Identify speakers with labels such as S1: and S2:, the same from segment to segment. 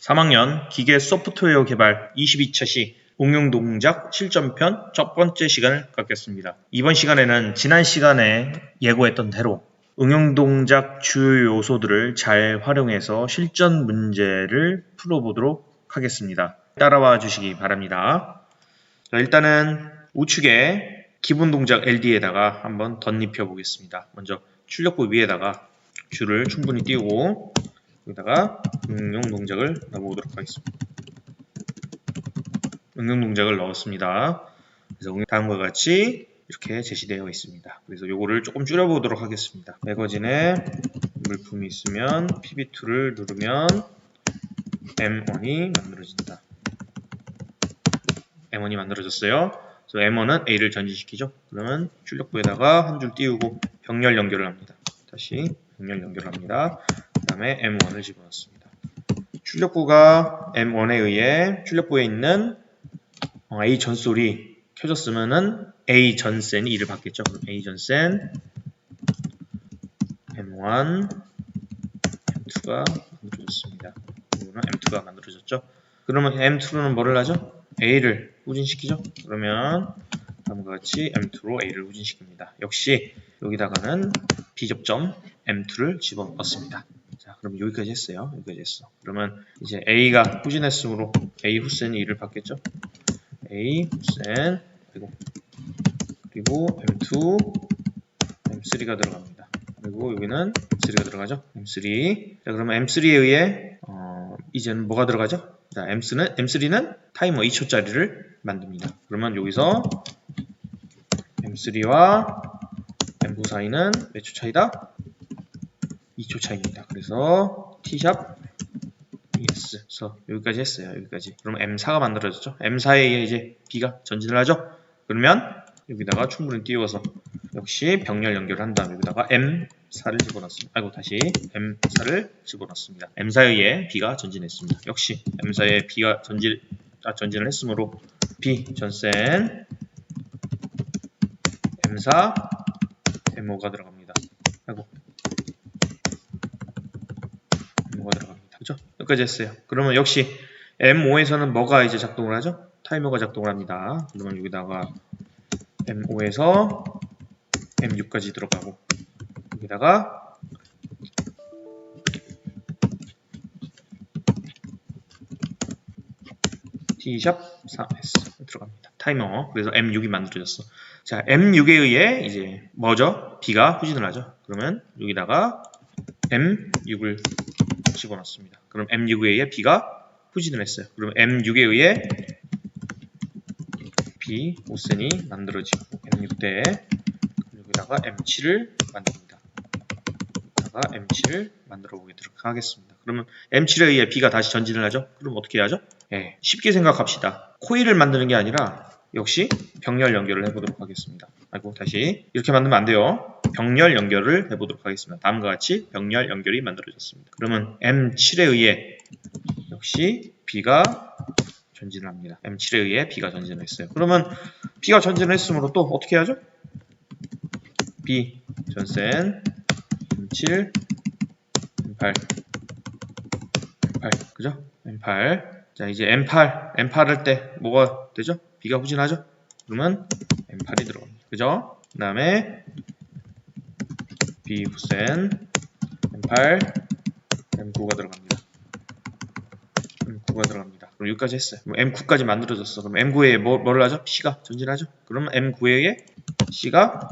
S1: 3학년 기계 소프트웨어 개발 22차 시 응용 동작 실전편 첫 번째 시간을 갖겠습니다. 이번 시간에는 지난 시간에 예고했던 대로 응용 동작 주요 요소들을 잘 활용해서 실전 문제를 풀어보도록 하겠습니다. 따라와 주시기 바랍니다. 자, 일단은 우측에 기본 동작 LD에다가 한번 덧입혀 보겠습니다. 먼저 출력부 위에다가 줄을 충분히 띄우고 여기다가 응용 동작을 넣어보도록 하겠습니다. 응용 동작을 넣었습니다. 그래서 다음과 같이 이렇게 제시되어 있습니다. 그래서 요거를 조금 줄여보도록 하겠습니다. 매거진에 물품이 있으면 PB2를 누르면 M1이 만들어진다. M1이 만들어졌어요. 그래서 M1은 A를 전진시키죠. 그러면 출력부에다가 한 줄 띄우고 병렬 연결을 합니다. 다시 병렬 연결을 합니다. 그 다음에 M1을 집어넣습니다. 출력부가 M1에 의해 출력부에 있는 A 전솔이 켜졌으면은 A 전센이 2를 받겠죠. 그럼 A 전센 M1 M2가 만들어졌습니다. 이거는 M2가 만들어졌죠. 그러면 M2는 뭐를 하죠? A를 후진시키죠. 그러면 다음과 같이 M2로 A를 후진시킵니다. 역시 여기다가는 B접점 M2를 집어넣습니다. 자, 그럼 여기까지 했어요. 여기까지 했어. 그러면 이제 A가 후진했으므로 A 후센이 2를 받겠죠. A 후센 그리고 M2 M3가 들어갑니다. 그리고 여기는 M3가 들어가죠. M3. 자, 그러면 M3에 의해 이제는 뭐가 들어가죠? 자, M3는 타이머 2초짜리를 만듭니다. 그러면 여기서 M3와 M9 사이는 몇 초 차이다? 2초 차이입니다. 그래서 T샵 ES. 그래서 여기까지 했어요. 여기까지. 그럼 M4가 만들어졌죠. M4에 의해 이제 B가 전진을 하죠. 그러면 여기다가 충분히 띄워서 역시 병렬 연결을 한 다음에 여기다가 M4를 집어넣습니다. 아이고, 다시 M4를 집어넣습니다. M4에 의해 B가 전진했습니다. 역시 M4에 B가 전진을 했으므로 B 전센 M4 M5가 들어갑니다. 아이고, M5가 들어갑니다. 그죠? 여기까지 했어요. 그러면 역시 M5에서는 뭐가 이제 작동을 하죠? 타이머가 작동을 합니다. 그러면 여기다가 M5에서 M6까지 들어가고 여기다가 T샵 4S 들어갑니다. 타이머. 그래서 M6이 만들어졌어. 자, M6에 의해 이제 뭐죠? B가 후진을 하죠. 그러면 여기다가 M6을 집어넣습니다. 그럼 M6에 의해 B가 후진을 했어요. 그럼 M6에 의해 B 오센이 만들어지고 M6대 여기다가 M7을 만듭니다. 여기다가 M7을 만들어 보도록 하겠습니다. 그러면 M7에 의해 B가 다시 전진을 하죠. 그럼 어떻게 해야죠? 네, 쉽게 생각합시다. 코일을 만드는 게 아니라 역시 병렬 연결을 해보도록 하겠습니다. 아이고, 다시 이렇게 만들면 안 돼요. 병렬 연결을 해보도록 하겠습니다. 다음과 같이 병렬 연결이 만들어졌습니다. 그러면 M7에 의해 역시 B가 전진을 합니다. M7에 의해 B가 전진을 했어요. 그러면 B가 전진을 했으므로 또 어떻게 해야죠? B 전센 M7 M8 M8 그죠? M8. 자, 이제 M8 할 때 뭐가 되죠? B가 후진하죠? 그러면 M8이 들어갑니다. 그죠? 그 다음에 B 후센 M8 M9가 들어갑니다. M9가 들어갑니다. 그럼 여기까지 했어요. 그럼 M9까지 만들어졌어. 그럼 M9에 뭐를 하죠? C가 전진하죠? 그러면 M9에 C가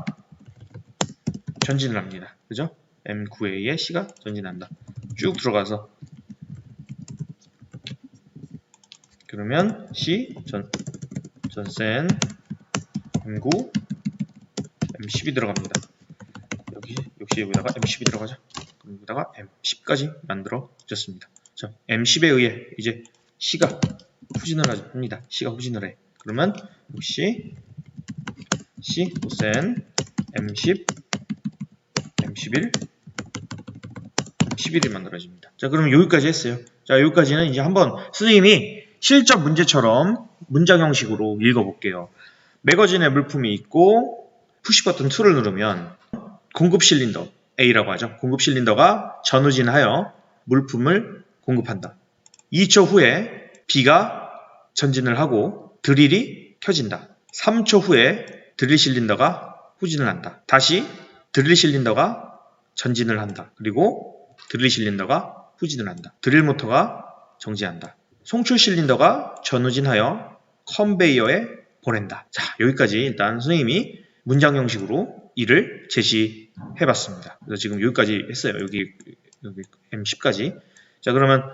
S1: 전진을 합니다. 그죠? M9에 C가 전진한다. 쭉 들어가서 그러면 C 전센 M9 M10이 들어갑니다. 역시 여기다가 M10이 들어가죠. 그럼 여기다가 M10까지 만들어졌습니다. 자, M10에 의해 이제 C가 후진을 합니다. C가 후진을 해. 그러면 역시 C 오센 M10 M11 M11이 만들어집니다. 자, 그럼 여기까지 했어요. 자, 여기까지는 이제 한번 선생님이 실전 문제처럼 문장 형식으로 읽어볼게요. 매거진에 물품이 있고 푸시버튼 2를 누르면 공급 실린더 A라고 하죠. 공급 실린더가 전후진하여 물품을 공급한다. 2초 후에 B가 전진을 하고 드릴이 켜진다. 3초 후에 드릴 실린더가 후진을 한다. 다시 드릴 실린더가 전진을 한다. 그리고 드릴 실린더가 후진을 한다. 드릴 모터가 정지한다. 송출 실린더가 전후진하여 컨베이어에 보낸다. 자, 여기까지 일단 선생님이 문장 형식으로 이를 제시해봤습니다. 그래서 지금 여기까지 했어요. 여기 M10까지. 자, 그러면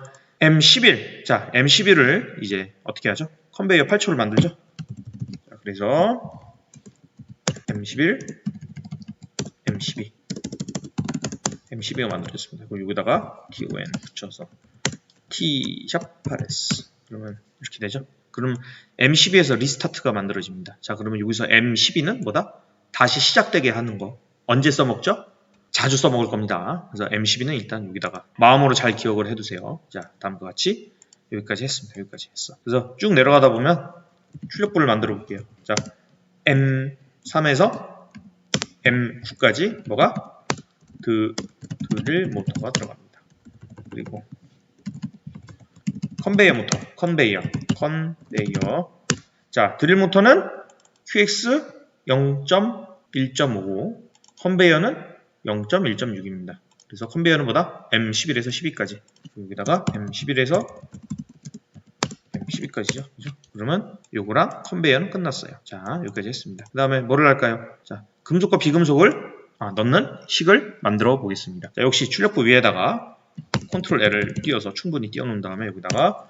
S1: M11. 자, M11을 이제 어떻게 하죠? 컨베이어 8초를 만들죠. 자, 그래서 M11, M12. M12가 만들어졌습니다. 그리고 여기다가 TON 붙여서 T#8S. 그러면 이렇게 되죠. 그럼 M12에서 리스타트가 만들어집니다. 자, 그러면 여기서 M12는 뭐다? 다시 시작되게 하는 거. 언제 써먹죠? 자주 써먹을 겁니다. 그래서 M12는 일단 여기다가 마음으로 잘 기억을 해두세요. 자, 다음과 같이 여기까지 했습니다. 여기까지 했어. 그래서 쭉 내려가다 보면 출력부를 만들어 볼게요. 자, M3에서 M9까지 뭐가? 드릴 모터가 들어갑니다. 그리고 컨베이어 모터, 컨베이어. 자, 드릴 모터는 QX 0.1.5고 컨베이어는 0.1.6입니다. 그래서 컨베이어는 뭐다? M11에서 12까지. 여기다가 M11에서 M12까지죠. 그죠? 그러면 요거랑 컨베이어는 끝났어요. 자, 여기까지 했습니다. 그 다음에 뭐를 할까요? 자, 금속과 비금속을 넣는 식을 만들어 보겠습니다. 자, 역시 출력부 위에다가 컨트롤 L을 띄워서 충분히 띄워놓은 다음에 여기다가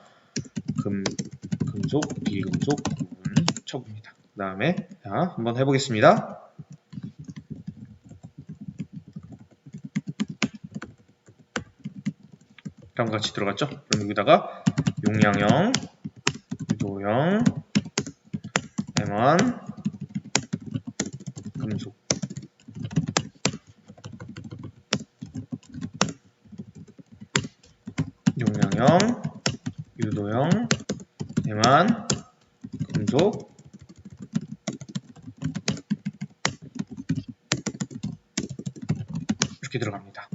S1: 금속, 비금속 부분 쳐봅니다. 그 다음에 자, 한번 해보겠습니다. 다음과 같이 들어갔죠? 그럼 여기다가 용량형, 유도형, M1, 금속. 용량형, 유도형, M1, 금속. 이렇게 들어갑니다.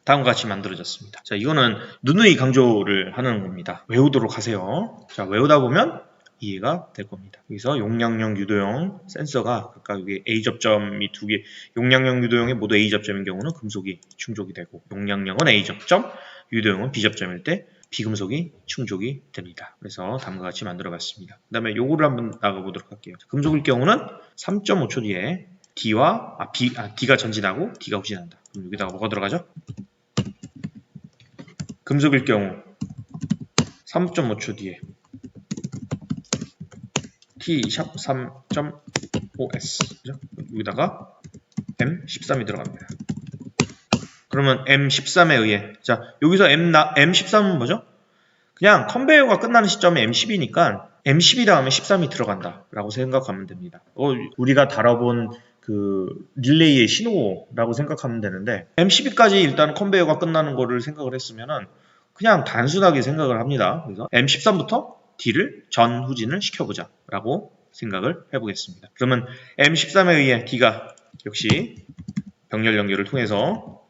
S1: 다음과 같이 만들어졌습니다. 자, 이거는 누누이 강조를 하는 겁니다. 외우도록 하세요. 자, 외우다 보면 이해가 될 겁니다. 여기서 용량형, 유도형 센서가 각각 여기 A 접점이 두 개, 용량형, 유도형이 모두 A 접점인 경우는 금속이 충족이 되고, 용량형은 A 접점, 유도형은 B 접점일 때 비금속이 충족이 됩니다. 그래서 다음과 같이 만들어 봤습니다. 그 다음에 요거를 한번 나가 보도록 할게요. 금속일 경우는 3.5초 뒤에 D가 전진하고 D가 후진한다. 그럼 여기다가 뭐가 들어가죠? 금속일 경우 3.5초 뒤에 T#3.5S 그죠? 여기다가 M13이 들어갑니다. 그러면 M13에 의해 자, 여기서 M13은 뭐죠? 그냥 컨베이어가 끝나는 시점이 M10이니까 M10이 다음에 13이 들어간다 라고 생각하면 됩니다. 우리가 다뤄본 그 릴레이의 신호라고 생각하면 되는데 M12까지 일단 컨베이어가 끝나는 거를 생각을 했으면은 그냥 단순하게 생각을 합니다. 그래서 M13부터 D를 전후진을 시켜보자 라고 생각을 해보겠습니다. 그러면 M13에 의해 D가 역시 병렬 연결을 통해서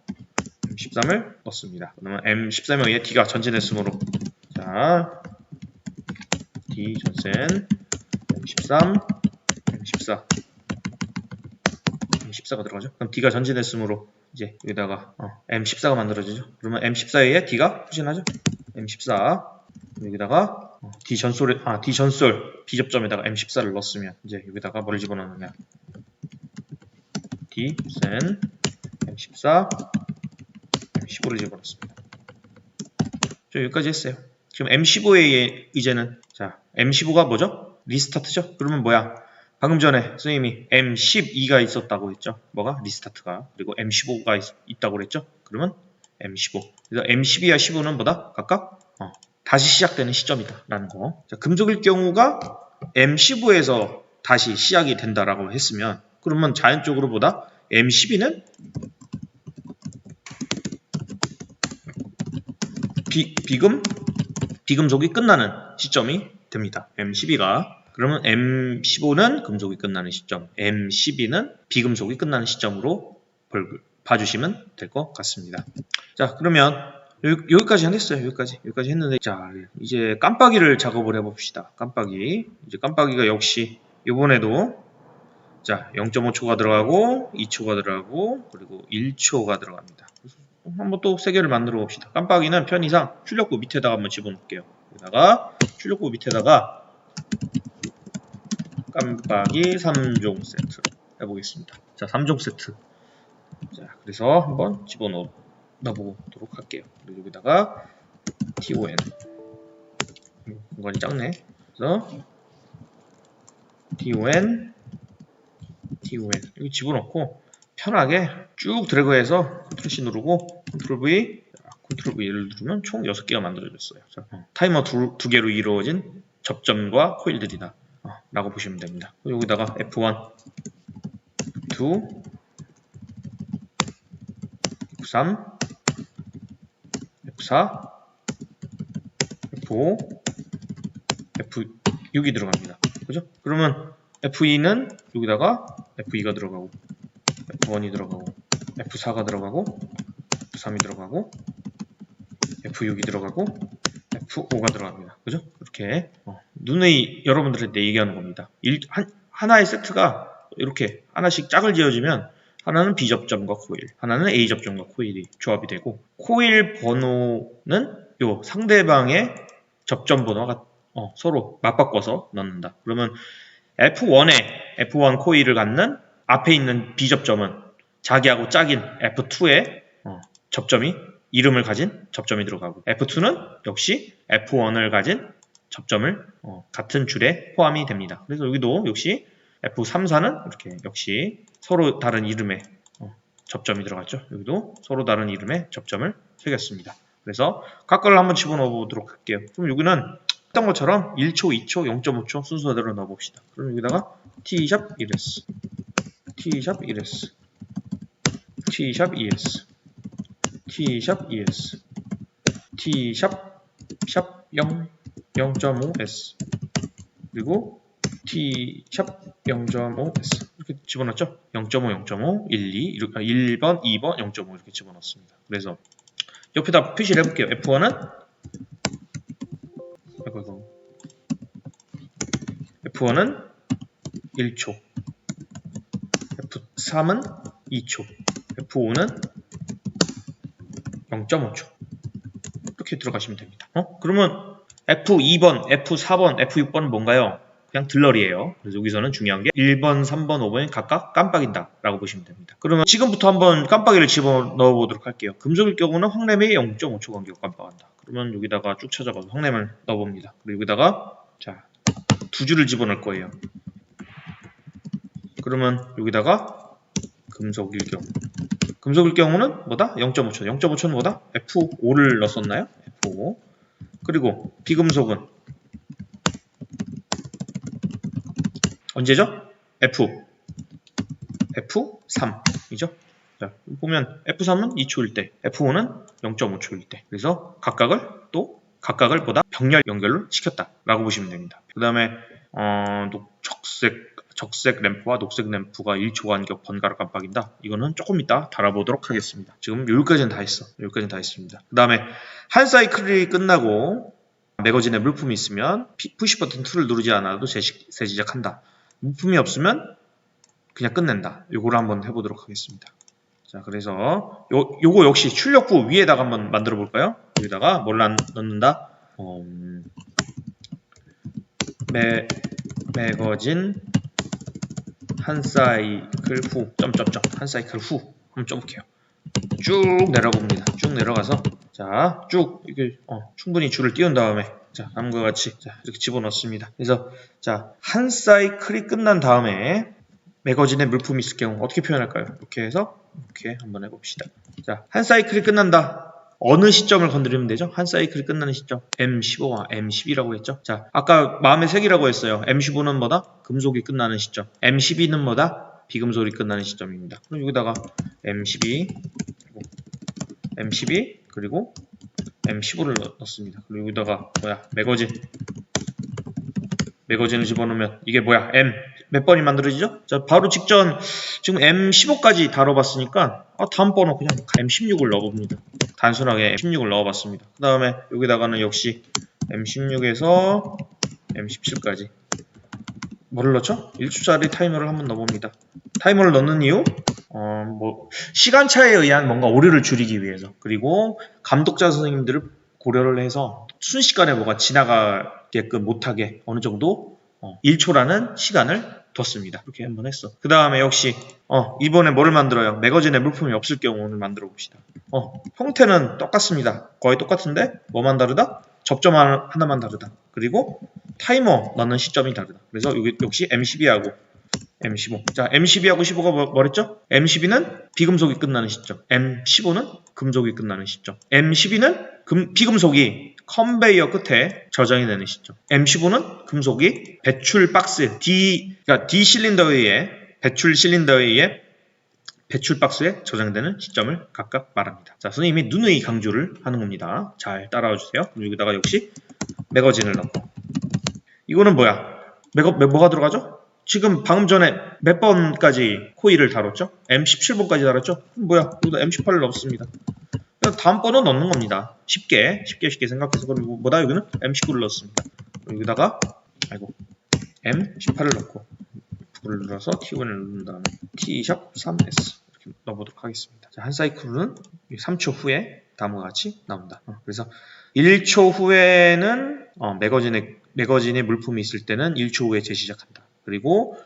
S1: M13을 넣습니다. 그러면 M13에 의해 D가 전진했으므로 자, D 전진 M13, M14 M14가 들어가죠. 그럼 D가 전진했으므로 이제 여기다가 M14가 만들어지죠. 그러면 M14에 의해 D가 후진하죠. M14 여기다가 D 전솔 B 접점에다가 M14를 넣었으면 이제 여기다가 뭐를 집어넣느냐 D 센 M14 M15를 집어넣습니다. 저 여기까지 했어요. 지금 M15의 이제는 자 M15가 뭐죠? 리스타트죠. 그러면 뭐야? 방금 전에 선생님이 M12가 있었다고 했죠. 뭐가? 리스타트가. 그리고 M15가 있다고 그랬죠. 그러면 M15. 그래서 M12와 15는 뭐다? 각각 다시 시작되는 시점이다 라는 거. 자, 금속일 경우가 M15에서 다시 시작이 된다라고 했으면 그러면 자연적으로 보다 M12는 비금속이 끝나는 시점이 됩니다. M12가. 그러면 M15는 금속이 끝나는 시점, M12는 비금속이 끝나는 시점으로 봐주시면 될 것 같습니다. 자, 그러면 여기까지 했어요. 여기까지 했는데, 자, 이제 깜빡이를 작업을 해봅시다. 깜빡이. 이제 깜빡이가 역시 이번에도 자 0.5초가 들어가고 2초가 들어가고 그리고 1초가 들어갑니다. 한번 또 세 개를 만들어 봅시다. 깜빡이는 편의상 출력부 밑에다가 한번 집어넣을게요. 여기다가 출력부 밑에다가 깜빡이 3종 세트 해보겠습니다. 자, 3종 세트. 자, 그래서 한번 넣어보도록 할게요. 그리고 여기다가 TON. 공간이 작네. 그래서 TON 여기 집어넣고 편하게 쭉 드래그해서 Ctrl-C 누르고 Ctrl-V, Ctrl-V를 누르면 총 6개가 만들어졌어요. 자, 타이머 두 개로 이루어진 접점과 코일들이다 라고 보시면 됩니다. 여기다가 F1, F2, F3, F4, F5, F6이 들어갑니다. 그죠? 그러면 F2는 여기다가 F2가 들어가고 F1이 들어가고 F4가 들어가고 F3이 들어가고 F6이 들어가고 F5가 들어갑니다. 그죠? 그렇게 눈에 여러분들한테 얘기하는 겁니다. 하나의 세트가 이렇게 하나씩 짝을 지어주면 하나는 B 접점과 코일, 하나는 A 접점과 코일이 조합이 되고 코일 번호는 요 상대방의 접점 번호가 서로 맞바꿔서 넣는다. 그러면 F1 코일을 갖는 앞에 있는 B 접점은 자기하고 짝인 F2의 접점이 이름을 가진 접점이 들어가고 F2는 역시 F1을 가진 접점을 같은 줄에 포함이 됩니다. 그래서 여기도 역시 F3, 4는 이렇게 역시 서로 다른 이름의 접점이 들어갔죠. 여기도 서로 다른 이름의 접점을 새겼습니다. 그래서 각각을 한번 집어넣어 보도록 할게요. 그럼 여기는 했던 것처럼 1초, 2초, 0.5초 순서대로 넣어봅시다. 그럼 여기다가 T-1S, T-1S, T-ES, T-ES, T-0, 0.5S, 그리고 T-0.5S 이렇게 집어넣었죠? 0.5, 0.5, 1, 2, 1번, 2번, 0.5 이렇게 집어넣습니다. 그래서 옆에다 표시를 해볼게요. F1은 1초, F3은 2초, F5는 0.5초 이렇게 들어가시면 됩니다. 그러면 F2번, F4번, F6번은 뭔가요? 그냥 들러리예요. 그래서 여기서는 중요한 게 1번, 3번, 5번이 각각 깜빡인다 라고 보시면 됩니다. 그러면 지금부터 한번 깜빡이를 집어넣어 보도록 할게요. 금속일 경우는 확램이 0.5초 간격 깜빡한다. 그러면 여기다가 쭉 찾아가서 확램을 넣어봅니다. 그리고 여기다가 자, 두 줄을 집어넣을 거예요. 그러면 여기다가 금속일 경우는 뭐다? 0.5초. 0.5초는 뭐다? F5를 넣었었나요? F5. 그리고 비금속은 언제죠? F3이죠? 자, 보면 F3은 2초일 때, F5는 0.5초일 때. 그래서 각각을 보다 병렬 연결로 시켰다 라고 보시면 됩니다. 그 다음에 적색 램프와 녹색 램프가 1초 간격 번갈아 깜빡인다. 이거는 조금 이따 달아보도록 하겠습니다. 지금 여기까지는 다 했습니다. 그 다음에 한 사이클이 끝나고 매거진에 물품이 있으면 푸시 버튼 2를 누르지 않아도 재시작한다. 물품이 없으면 그냥 끝낸다. 요거를 한번 해보도록 하겠습니다. 자, 그래서 요거 역시 출력부 위에다가 한번 만들어 볼까요? 여기다가 뭘 넣는다? 매거진 한 사이클 후 한 사이클 후 한번 써볼게요. 쭉 내려봅니다. 쭉 내려가서 자, 쭉 이게 충분히 줄을 띄운 다음에 자, 다음과 같이 자, 이렇게 집어넣습니다. 그래서 자, 한 사이클이 끝난 다음에 매거진에 물품이 있을 경우 어떻게 표현할까요? 이렇게 해서 이렇게 한번 해봅시다. 자, 한 사이클이 끝난다. 어느 시점을 건드리면 되죠? 한 사이클이 끝나는 시점. M15와 M12라고 했죠? 자, 아까 마음의 색이라고 했어요. M15는 뭐다? 금속이 끝나는 시점. M12는 뭐다? 비금속이 끝나는 시점입니다. 그럼 여기다가 M12 그리고 M15를 넣습니다. 그리고 여기다가 매거진을 집어넣으면 이게 뭐야? M 몇 번이 만들어지죠? 자, 바로 직전 지금 M15까지 다뤄봤으니까 다음 번호 그냥 M16을 넣어봅니다. 단순하게 M16을 넣어봤습니다. 그 다음에 여기다가는 역시 M16에서 M17까지 뭐를 넣죠? 1초짜리 타이머를 한번 넣어봅니다. 타이머를 넣는 이유? 시간차에 의한 뭔가 오류를 줄이기 위해서, 그리고 감독자 선생님들을 고려를 해서 순식간에 뭐가 지나가게끔 못하게 어느 정도 1초라는 시간을 뒀습니다. 이렇게 한번 했어. 그 다음에 역시 이번에 뭐를 만들어요? 매거진에 물품이 없을 경우 오늘 만들어 봅시다. 형태는 똑같습니다. 거의 똑같은데 뭐만 다르다? 접점 하나만 다르다. 그리고 타이머 넣는 시점이 다르다. 그래서 여기 역시 M12하고 M15. 자, M12하고 15가 뭐랬죠? M12는 비금속이 끝나는 시점, M15는 금속이 끝나는 시점. M12는 비금속이 컨베이어 끝에 저장이 되는 시점. M15는 금속이 배출 박스 그러니까 D 실린더에 의해 배출 실린더에 의해 배출 박스에 저장되는 시점을 각각 말합니다. 자, 선생님이 누누이 강조를 하는 겁니다. 잘 따라와 주세요. 여기다가 역시 매거진을 넣고. 이거는 뭐야? 뭐가 들어가죠? 지금 방금 전에 몇 번까지 코일을 다뤘죠? M17번까지 다뤘죠? 뭐야? 여기다 M18을 넣었습니다. 다음 번은 넣는 겁니다. 쉽게 생각해서. 그리고 뭐다? 여기는 M19를 넣었습니다. 여기다가 M18을 넣고 F를 눌러서 T1을 누른 다음에 T-3S 이렇게 넣어보도록 하겠습니다. 자, 한 사이클은 3초 후에 다음과 같이 나온다. 그래서 1초 후에는 매거진에 물품이 있을 때는 1초 후에 재시작한다. 그리고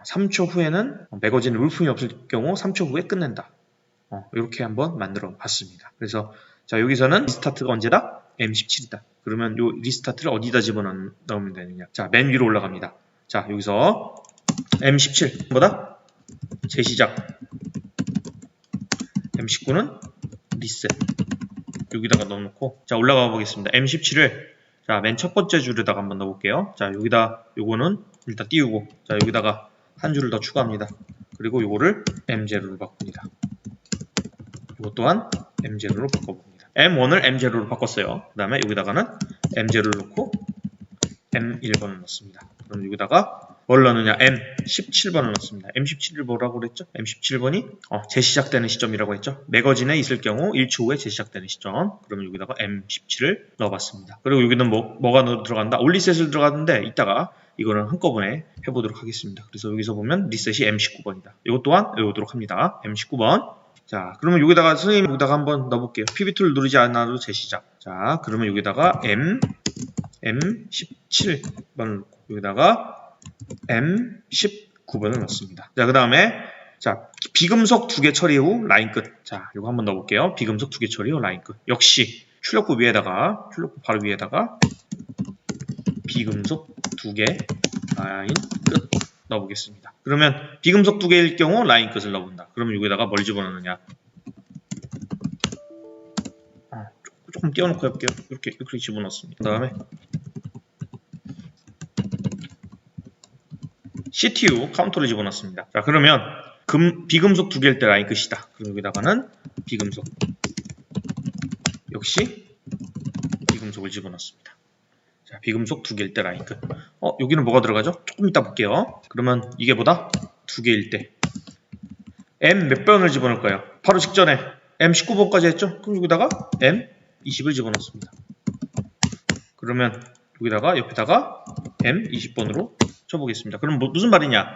S1: 3초 후에는 매거진에 물품이 없을 경우 3초 후에 끝낸다. 이렇게 한번 만들어 봤습니다. 그래서 자, 여기서는 리스타트가 언제다? M17이다. 그러면 요 리스타트를 어디다 집어넣으면 되느냐? 자, 맨 위로 올라갑니다. 자, 여기서 M17 뭐다? 재시작. M19는 리셋. 여기다가 넣어놓고 자, 올라가 보겠습니다. M17을 자, 맨 첫 번째 줄에다가 한번 넣어볼게요. 자, 여기다 요거는 일단 띄우고, 자, 여기다가 한 줄을 더 추가합니다. 그리고 요거를 M0로 바꿉니다. 이것 또한 M0로 바꿔봅니다. M1을 M0로 바꿨어요. 그 다음에 여기다가는 M0를 넣고 M1번을 넣습니다. 그럼 여기다가 뭘 넣느냐? M17번을 넣습니다. M17을 뭐라고 그랬죠? M17번이 재시작되는 시점이라고 했죠? 매거진에 있을 경우 1초 후에 재시작되는 시점. 그러면 여기다가 M17을 넣어봤습니다. 그리고 여기는 뭐가 들어간다? 올리셋을 들어가는데 이따가 이거는 한꺼번에 해보도록 하겠습니다. 그래서 여기서 보면 리셋이 M19번이다. 이것 또한 외우도록 합니다. M19번. 자, 그러면 여기다가 선생님 여기다가 한번 넣어볼게요. PB2를 누르지 않아도 재시작. 자, 그러면 여기다가 M17번을 넣고 여기다가 M19번을 넣습니다. 자, 그 다음에 자, 비금속 2개 처리 후 라인 끝. 자, 이거 한번 넣어볼게요. 비금속 2개 처리 후 라인 끝. 역시 출력부 바로 위에다가 비금속 2개 라인 끝 넣어보겠습니다. 그러면 비금속 2개일 경우 라인 끝을 넣어본다. 그러면 여기다가 뭘 집어넣느냐? 조금 띄워놓고 해볼게요. 이렇게 집어넣습니다. 그 다음에 CTU 카운터를 집어넣습니다. 자, 그러면 비금속 2개일 때 라인 끝이다. 그럼 여기다가는 비금속 역시 비금속을 집어넣습니다. 자, 비금속 2개일 때 라인 끝. 여기는 뭐가 들어가죠? 조금 이따 볼게요. 그러면 이게 뭐다? 2개일 때 M 몇 번을 집어넣을까요? 바로 직전에 M19번까지 했죠? 그럼 여기다가 M20을 집어넣습니다. 그러면 여기다가 옆에다가 M20번으로 쳐보겠습니다. 그럼 무슨 말이냐?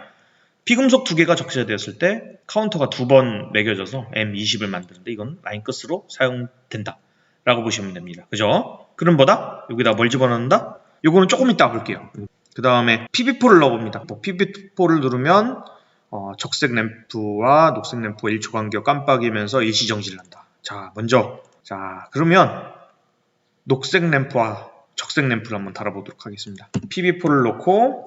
S1: 비금속 2개가 적재되었을 때 카운터가 2번 매겨져서 M20을 만드는데 이건 라인 끝으로 사용된다 라고 보시면 됩니다. 그죠? 그럼 뭐다? 여기다 뭘 집어넣는다? 요거는 조금 이따 볼게요. 그 다음에 PB4를 넣어봅니다. PB4를 누르면 적색 램프와 녹색 램프가 1초 간격 깜빡이면서 일시정지를 한다. 자, 먼저 그러면 녹색 램프와 적색 램프를 한번 달아보도록 하겠습니다. PB4를 넣고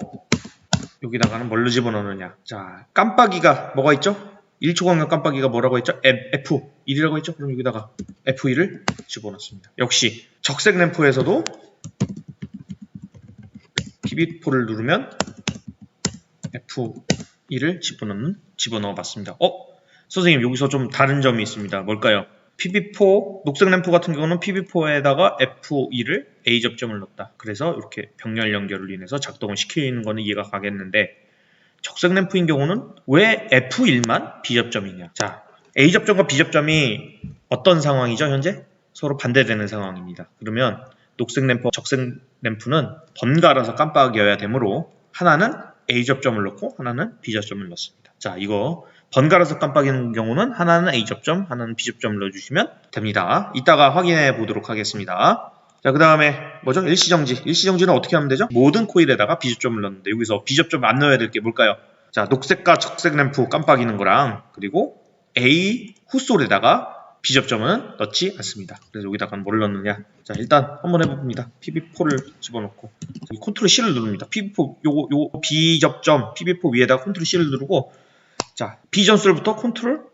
S1: 여기다가는 뭘로 집어넣느냐? 자, 깜빡이가 뭐가 있죠? 1초 간격 깜빡이가 뭐라고 했죠? F1이라고 했죠? 그럼 여기다가 F1을 집어넣습니다. 역시 적색 램프에서도 PB4를 누르면 F1을 집어넣어 봤습니다. 선생님 여기서 좀 다른 점이 있습니다. 뭘까요? PB4 녹색 램프 같은 경우는 PB4에다가 F2를 A 접점을 넣었다. 그래서 이렇게 병렬 연결을 인해서 작동을 시키는 거는 이해가 가겠는데 적색 램프인 경우는 왜 F1만 B 접점이냐? 자, A 접점과 B 접점이 어떤 상황이죠, 현재? 서로 반대되는 상황입니다. 그러면 녹색 램프와 적색 램프는 번갈아서 깜빡여야 되므로 하나는 A 접점을 넣고 하나는 B 접점을 넣습니다. 자, 이거 번갈아서 깜빡이는 경우는 하나는 A 접점, 하나는 B 접점을 넣어주시면 됩니다. 이따가 확인해 보도록 하겠습니다. 자, 그 다음에 뭐죠? 일시정지. 일시정지는 어떻게 하면 되죠? 모든 코일에다가 B 접점을 넣는데 여기서 B 접점 안 넣어야 될 게 뭘까요? 자, 녹색과 적색 램프 깜빡이는 거랑 그리고 A 후솔에다가 B 접점은 넣지 않습니다. 그래서 여기다가 뭘 넣느냐? 자, 일단 한번 해봅니다. PB4를 집어넣고 컨트롤 C를 누릅니다. PB4 요거 B 접점 PB4 위에다가 컨트롤 C를 누르고 자, B 전솔부터 컨트롤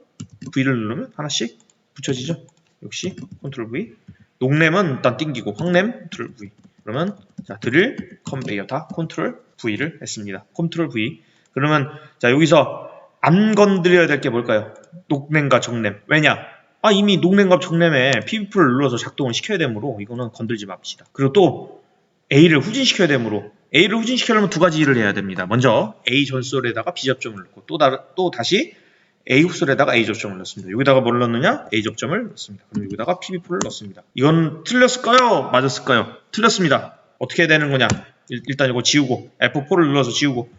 S1: V를 누르면 하나씩 붙여지죠. 역시 컨트롤 V. 녹램은 일단 띵기고 황램 컨트롤 V. 그러면 자, 드릴 컨베이어 다 컨트롤 V를 했습니다. 컨트롤 V. 그러면 자, 여기서 안 건드려야 될 게 뭘까요? 녹램과 적램. 왜냐? 이미 녹램과 적램에 PB4를 눌러서 작동을 시켜야 되므로 이거는 건들지 맙시다. 그리고 또 A를 후진시켜야 되므로 A를 후진시키려면 두 가지 일을 해야 됩니다. 먼저 A 전솔에다가 B 접점을 넣고 또 다시 A 후솔에다가 A 접점을 넣습니다. 여기다가 뭘 넣느냐? A 접점을 넣습니다. 그럼 여기다가 PB4를 넣습니다. 이건 틀렸을까요? 맞았을까요? 틀렸습니다. 어떻게 해야 되는 거냐? 일단 이거 지우고 F4를 눌러서 지우고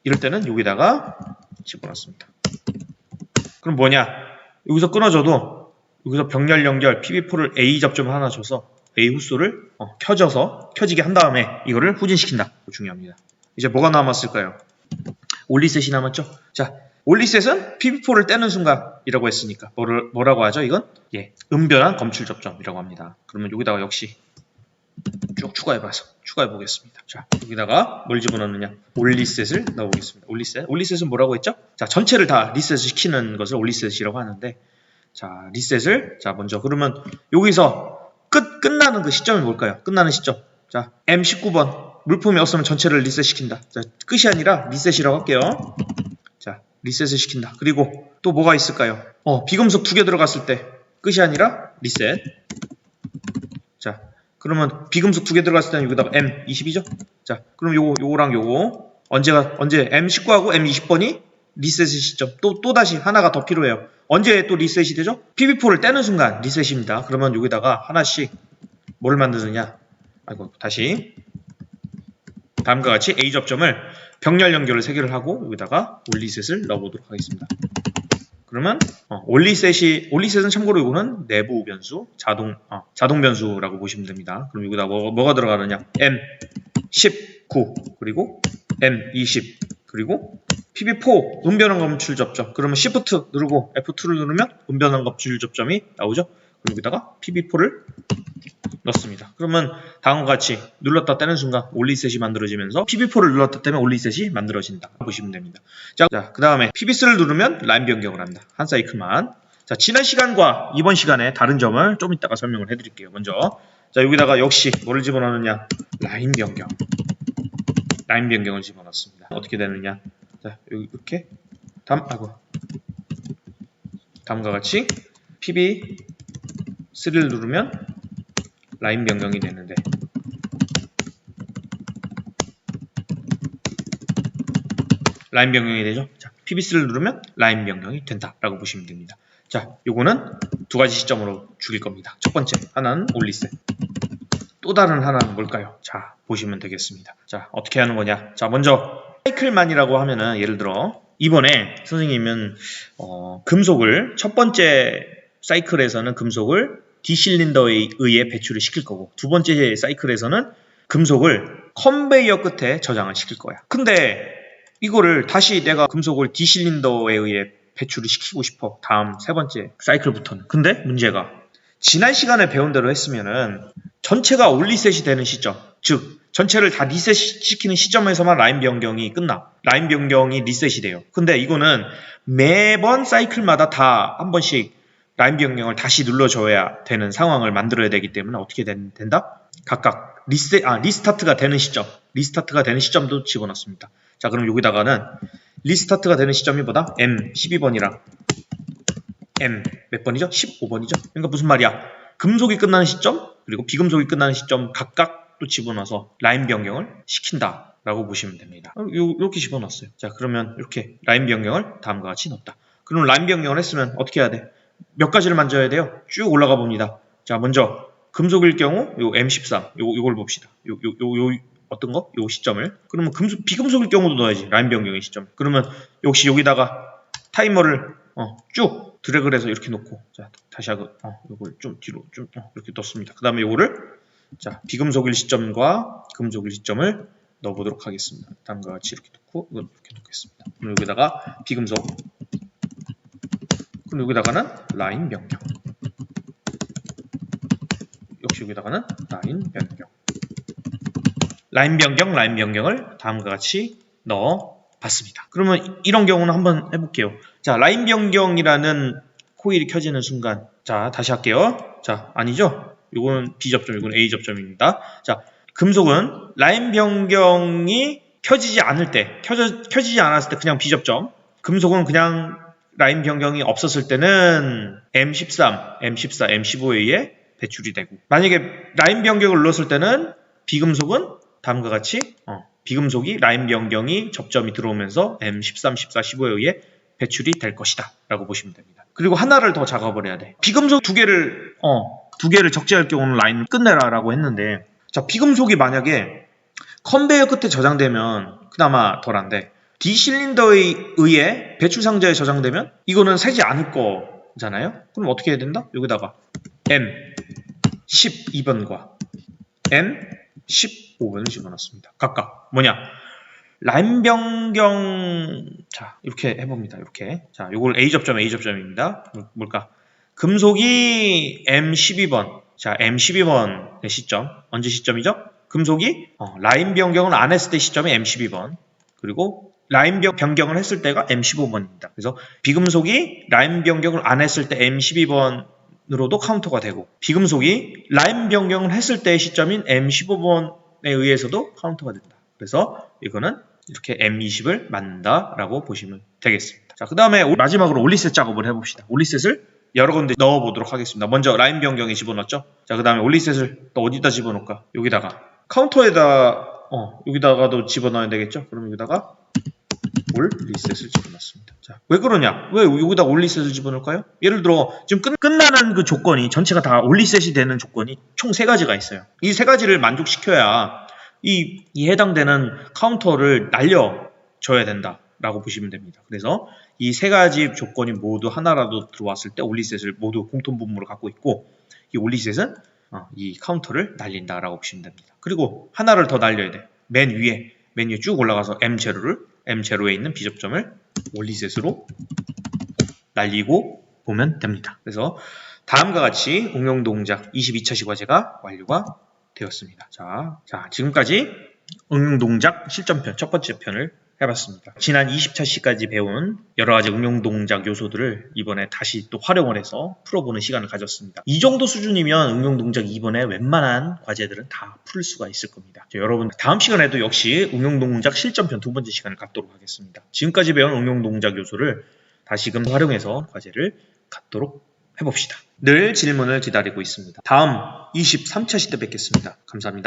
S1: 이럴 때는 여기다가 집어넣습니다. 그럼 뭐냐? 여기서 끊어져도 여기서 병렬 연결 PB4를 A 접점 하나 줘서 A 후솔을 켜지게 한 다음에 이거를 후진시킨다. 중요합니다. 이제 뭐가 남았을까요? 올리셋이 남았죠? 자, 올리셋은 PB4를 떼는 순간이라고 했으니까 뭐라고 하죠? 이건 은변한 검출 접점이라고 합니다. 그러면 여기다가 역시 쭉 추가해 보겠습니다. 자, 여기다가 뭘 집어넣느냐? 올리셋을 넣어 보겠습니다. 올리셋은 뭐라고 했죠? 자, 전체를 다 리셋을 시키는 것을 올리셋이라고 하는데 자, 리셋을 먼저 그러면 여기서 끝나는 그 시점이 뭘까요? 끝나는 시점. 자, M19번 물품이 없으면 전체를 리셋시킨다. 자, 끝이 아니라 리셋이라고 할게요. 자, 리셋을 시킨다. 그리고 또 뭐가 있을까요? 비금속 2개 들어갔을 때 끝이 아니라 리셋. 자, 그러면 비금속 2개 들어갔을 때는 여기다가 M20이죠? 자, 그럼 요거랑 요거 언제 M19하고 M20번이 리셋의 시점. 또 다시 하나가 더 필요해요. 언제 또 리셋이 되죠? PB4를 떼는 순간 리셋입니다. 그러면 여기다가 하나씩 뭘 만드느냐? 다시 다음과 같이 A 접점을 병렬 연결을 3개를 하고 여기다가 올리셋을 넣어보도록 하겠습니다. 그러면 올리셋은 참고로 이거는 내부 변수, 자동 변수라고 보시면 됩니다. 그럼 여기다 뭐가 들어가느냐? M19 그리고 M20 그리고 PB4 은변한 검출 접점. 그러면 Shift 누르고 F2를 누르면 은변한 검출 접점이 나오죠. 그리고 여기다가 PB4를 넣습니다. 그러면 다음과 같이 눌렀다 떼는 순간 올리셋이 만들어지면서 PB4를 눌렀다 떼면 올리셋이 만들어진다 보시면 됩니다. 자, 그 다음에 PB3를 누르면 라인 변경을 합니다. 한 사이클만. 자, 지난 시간과 이번 시간에 다른 점을 좀 이따가 설명을 해드릴게요. 먼저 자, 여기다가 역시 뭐를 집어넣느냐? 라인 변경을 집어넣습니다. 어떻게 되느냐? 자, 여기 이렇게 다음과 같이 PB3를 누르면 라인 변경이 되는데 라인 변경이 되죠. 자, PB3를 누르면 라인 변경이 된다라고 보시면 됩니다. 자, 요거는 두 가지 시점으로 죽일 겁니다. 첫 번째 하나는 올리셋. 또 다른 하나는 뭘까요? 자, 보시면 되겠습니다. 자, 어떻게 하는 거냐? 자, 먼저 사이클만이라고 하면은 예를 들어 이번에 선생님은 금속을 첫 번째 사이클에서는 금속을 D실린더에 의해 배출을 시킬 거고 두 번째 사이클에서는 금속을 컨베이어 끝에 저장을 시킬 거야. 근데 이거를 다시 내가 금속을 D실린더에 의해 배출을 시키고 싶어. 다음 세 번째 사이클부터는. 근데 문제가 지난 시간에 배운 대로 했으면은 전체가 올리셋이 되는 시점, 즉 전체를 다 리셋 시키는 시점에서만 라인 변경이 끝나. 라인 변경이 리셋이 돼요. 근데 이거는 매번 사이클마다 다 한 번씩 라인 변경을 다시 눌러줘야 되는 상황을 만들어야 되기 때문에 어떻게 된다? 각각 리스타트가 되는 시점도 집어넣습니다. 자, 그럼 여기다가는 리스타트가 되는 시점이 뭐다? M12번이랑 M 몇 번이죠? 15번이죠? 그러니까 무슨 말이야? 금속이 끝나는 시점 그리고 비금속이 끝나는 시점 각각 또 집어넣어서 라인 변경을 시킨다라고 보시면 됩니다. 이렇게 집어넣었어요. 자, 그러면 이렇게 라인 변경을 다음과 같이 넣었다. 그럼 라인 변경을 했으면 어떻게 해야 돼? 몇 가지를 만져야 돼요? 쭉 올라가 봅니다. 자, 먼저 금속일 경우 요 M13 요걸 봅시다. 요 어떤 거? 요 시점을. 그러면 비금속일 경우도 넣어야지. 라인 변경의 시점. 그러면 역시 여기다가 타이머를 쭉 드래그를 해서 이렇게 놓고, 자, 다시 하고 요걸 좀 뒤로 좀 이렇게 넣습니다. 그다음에 요거를 자, 비금속일 시점과 금속일 시점을 넣어보도록 하겠습니다. 다음과 같이 이렇게 놓고 이건 이렇게 놓겠습니다. 그럼 여기다가 비금속, 그럼 여기다가는 라인 변경, 역시 여기다가는 라인 변경, 라인 변경을 다음과 같이 넣어봤습니다. 그러면 이런 경우는 한번 해볼게요. 자, 라인 변경이라는 코일이 켜지는 순간, 자, 다시 할게요. 자, 아니죠? 이건 B접점, 이건 A접점입니다. 자, 금속은 라인 변경이 켜지지 않을 때, 켜지지 않았을 때 그냥 B접점, 금속은 그냥 라인 변경이 없었을 때는 M13, M14, M15에 의해 배출이 되고, 만약에 라인 변경을 눌렀을 때는 비금속은 다음과 같이 비금속이 라인 변경이 접점이 들어오면서 M13, 14, 15에 의해 배출이 될 것이다 라고 보시면 됩니다. 그리고 하나를 더 작업을 해야 돼. 비금속 두 개를 적재할 경우는 라인을 끝내라 라고 했는데, 자, 비금속이 만약에 컨베이어 끝에 저장되면 그나마 덜한데 D실린더에 의해 배출 상자에 저장되면 이거는 새지 않을 거잖아요. 그럼 어떻게 해야 된다? 여기다가 M12번과 M15번을 집어넣습니다. 각각 뭐냐? 라인 변경, 자, 이렇게 해봅니다. 이렇게. 자, 요걸 A접점입니다. 뭘까? 금속이 M12번. 자, M12번의 시점. 언제 시점이죠? 금속이 라인 변경을 안 했을 때 시점이 M12번. 그리고 라인 변경을 했을 때가 M15번입니다. 그래서 비금속이 라인 변경을 안 했을 때 M12번으로도 카운터가 되고, 비금속이 라인 변경을 했을 때의 시점인 M15번에 의해서도 카운터가 된다. 그래서 이거는 이렇게 M20을 만든다라고 보시면 되겠습니다. 자, 그 다음에 마지막으로 올리셋 작업을 해봅시다. 올리셋을 여러 군데 넣어보도록 하겠습니다. 먼저 라인 변경에 집어넣었죠. 자, 그 다음에 올리셋을 또 어디다 집어넣을까? 여기다가 카운터에다 여기다가도 집어넣어야 되겠죠. 그럼 여기다가 올리셋을 집어넣습니다. 자, 왜 그러냐? 왜 여기다 올리셋을 집어넣을까요? 예를 들어 지금 끝나는 그 조건이 전체가 다 올리셋이 되는 조건이 총 3가지가 있어요. 이 3가지를 만족시켜야 이 해당되는 카운터를 날려줘야 된다라고 보시면 됩니다. 그래서 이 3가지 조건이 모두 하나라도 들어왔을 때 올리셋을 모두 공통분모를 갖고 있고, 이 올리셋은 이 카운터를 날린다라고 보시면 됩니다. 그리고 하나를 더 날려야 돼. 맨 위에 쭉 올라가서 M0에 있는 B접점을 올리셋으로 날리고 보면 됩니다. 그래서 다음과 같이 응용 동작 22차시 과제가 완료가 되었습니다. 자, 지금까지 응용 동작 실전편 첫 번째 편을 해봤습니다. 지난 20차시까지 배운 여러가지 응용 동작 요소들을 이번에 다시 또 활용을 해서 풀어보는 시간을 가졌습니다. 이 정도 수준이면 응용 동작 2번에 웬만한 과제들은 다 풀 수가 있을 겁니다. 여러분, 다음 시간에도 역시 응용 동작 실전편 두 번째 시간을 갖도록 하겠습니다. 지금까지 배운 응용 동작 요소를 다시금 활용해서 과제를 갖도록 해봅시다. 늘 질문을 기다리고 있습니다. 다음 23차시 때 뵙겠습니다. 감사합니다.